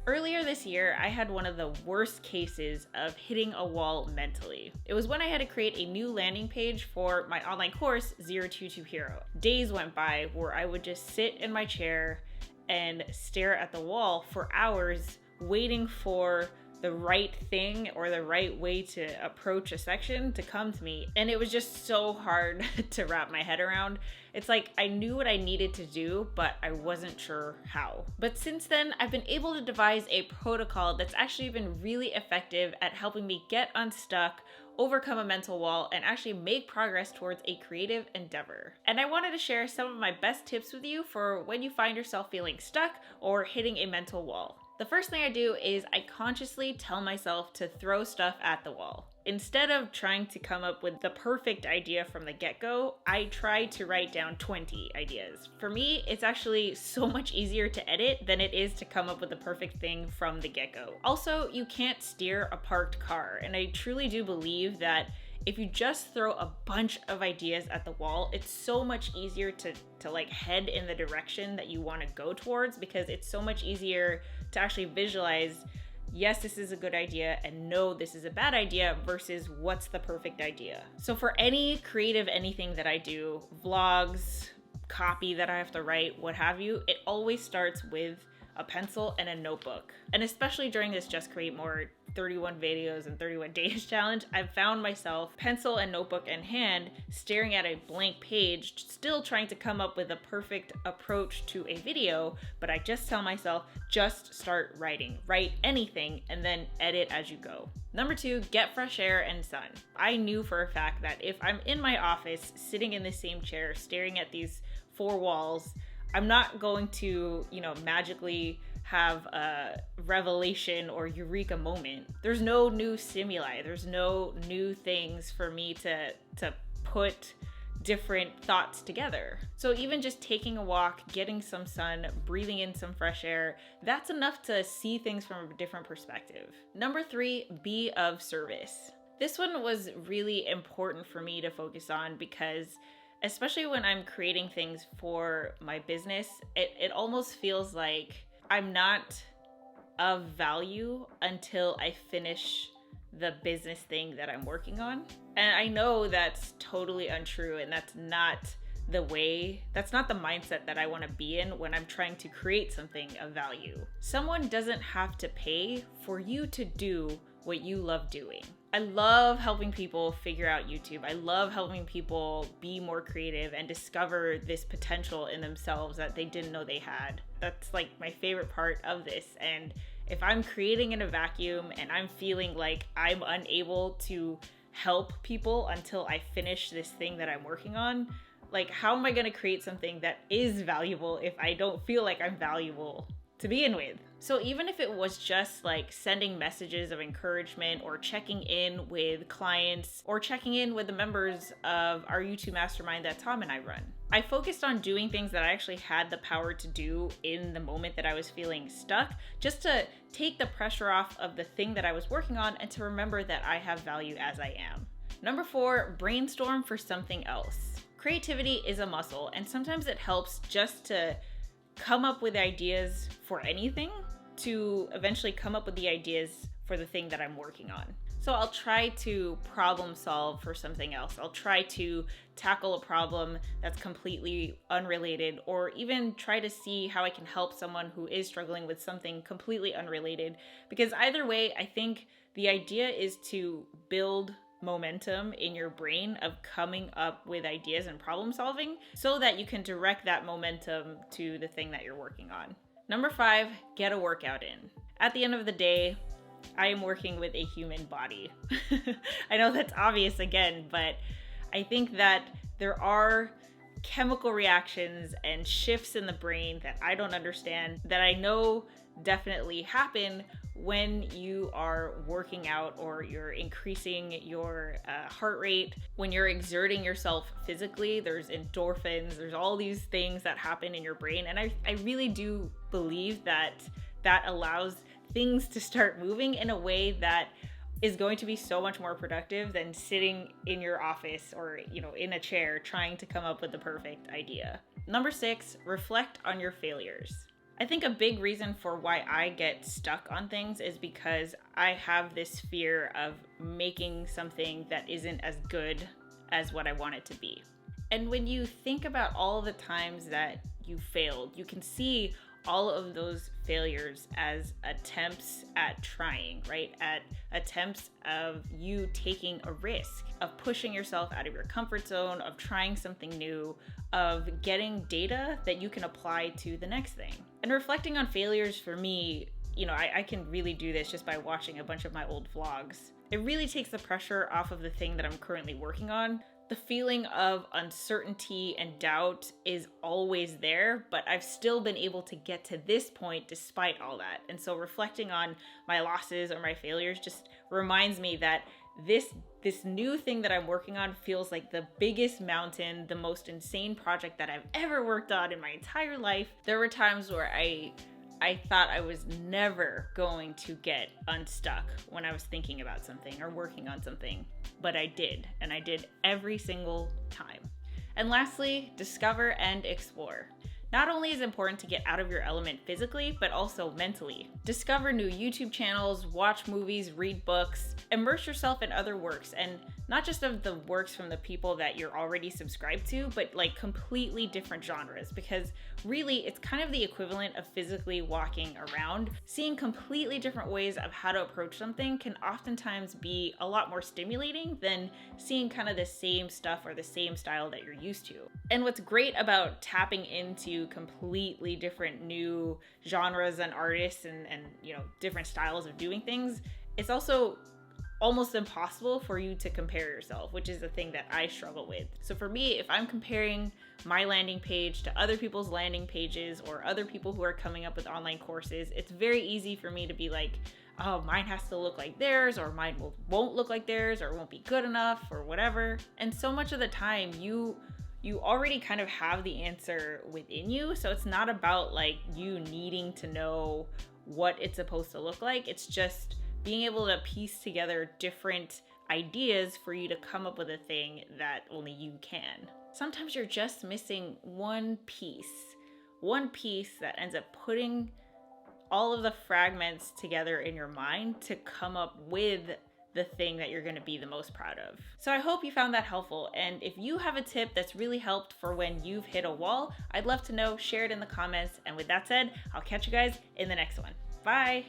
Earlier this year, I had one of the worst cases of hitting a wall mentally. It was when I had to create a new landing page for my online course, 022 Hero. Days went by where I would just sit in my chair and stare at the wall for hours, waiting for the right thing or the right way to approach a section to come to me. And it was just so hard to wrap my head around. It's like I knew what I needed to do, but I wasn't sure how. But since then, I've been able to devise a protocol that's actually been really effective at helping me get unstuck, overcome a mental wall, and actually make progress towards a creative endeavor. And I wanted to share some of my best tips with you for when you find yourself feeling stuck or hitting a mental wall. The first thing I do is I consciously tell myself to throw stuff at the wall. Instead of trying to come up with the perfect idea from the get-go, I try to write down 20 ideas. For me, it's actually so much easier to edit than it is to come up with the perfect thing from the get-go. Also, you can't steer a parked car, and I truly do believe that if you just throw a bunch of ideas at the wall, it's so much easier to like head in the direction that you want to go towards, because it's so much easier to actually visualize, yes, this is a good idea, and no, this is a bad idea, versus what's the perfect idea. So for any creative anything that I do, vlogs, copy that I have to write, what have you, it always starts with a pencil and a notebook. And especially during this Just Create More 31 videos in 31 days challenge, I've found myself pencil and notebook in hand, staring at a blank page, still trying to come up with a perfect approach to a video, but I just tell myself, just start writing. Write anything and then edit as you go. Number 2, get fresh air and sun. I knew for a fact that if I'm in my office, sitting in the same chair, staring at these 4 walls, I'm not going to, magically have a revelation or eureka moment. There's no new stimuli. There's no new things for me to put different thoughts together. So even just taking a walk, getting some sun, breathing in some fresh air, that's enough to see things from a different perspective. Number 3, be of service. This one was really important for me to focus on because especially when I'm creating things for my business, it almost feels like I'm not of value until I finish the business thing that I'm working on. And I know that's totally untrue, and that's not the mindset that I want to be in when I'm trying to create something of value. Someone doesn't have to pay for you to do what you love doing. I love helping people figure out YouTube. I love helping people be more creative and discover this potential in themselves that they didn't know they had. That's like my favorite part of this. And if I'm creating in a vacuum and I'm feeling like I'm unable to help people until I finish this thing that I'm working on, like how am I going to create something that is valuable if I don't feel like I'm valuable to begin with? So even if it was just like sending messages of encouragement or checking in with clients or checking in with the members of our YouTube mastermind that Tom and I run, I focused on doing things that I actually had the power to do in the moment that I was feeling stuck, just to take the pressure off of the thing that I was working on and to remember that I have value as I am. Number 4, brainstorm for something else. Creativity is a muscle, and sometimes it helps just to come up with ideas for anything to eventually come up with the ideas for the thing that I'm working on. So I'll try to problem solve for something else. I'll try to tackle a problem that's completely unrelated, or even try to see how I can help someone who is struggling with something completely unrelated. Because either way, I think the idea is to build momentum in your brain of coming up with ideas and problem solving so that you can direct that momentum to the thing that you're working on. Number 5, get a workout in. At the end of the day, I am working with a human body. I know that's obvious again, but I think that there are chemical reactions and shifts in the brain that I don't understand that I know definitely happen when you are working out or you're increasing your heart rate. When you're exerting yourself physically, there's endorphins, there's all these things that happen in your brain. And I really do believe that allows things to start moving in a way that is going to be so much more productive than sitting in your office or, in a chair trying to come up with the perfect idea. Number 6, reflect on your failures. I think a big reason for why I get stuck on things is because I have this fear of making something that isn't as good as what I want it to be. And when you think about all the times that you failed, you can see all of those failures as attempts at trying, right? At attempts of you taking a risk, of pushing yourself out of your comfort zone, of trying something new, of getting data that you can apply to the next thing. And reflecting on failures for me, I can really do this just by watching a bunch of my old vlogs. It really takes the pressure off of the thing that I'm currently working on. The feeling of uncertainty and doubt is always there, but I've still been able to get to this point despite all that. And so reflecting on my losses or my failures just reminds me that this new thing that I'm working on feels like the biggest mountain, the most insane project that I've ever worked on in my entire life. There were times where I thought I was never going to get unstuck when I was thinking about something or working on something, but I did, and I did every single time. And lastly, discover and explore. Not only is it important to get out of your element physically, but also mentally. Discover new YouTube channels, watch movies, read books, immerse yourself in other works, and not just of the works from the people that you're already subscribed to, but like completely different genres, because really it's kind of the equivalent of physically walking around. Seeing completely different ways of how to approach something can oftentimes be a lot more stimulating than seeing kind of the same stuff or the same style that you're used to. And what's great about tapping into completely different new genres and artists and different styles of doing things, it's also almost impossible for you to compare yourself, which is the thing that I struggle with. So for me, if I'm comparing my landing page to other people's landing pages or other people who are coming up with online courses, it's very easy for me to be like, oh, mine has to look like theirs, or mine won't look like theirs, or won't be good enough, or whatever. And so much of the time, you already kind of have the answer within you. So it's not about like you needing to know what it's supposed to look like. It's just being able to piece together different ideas for you to come up with a thing that only you can. Sometimes you're just missing one piece that ends up putting all of the fragments together in your mind to come up with the thing that you're going to be the most proud of. So I hope you found that helpful. And if you have a tip that's really helped for when you've hit a wall, I'd love to know. Share it in the comments. And with that said, I'll catch you guys in the next one. Bye.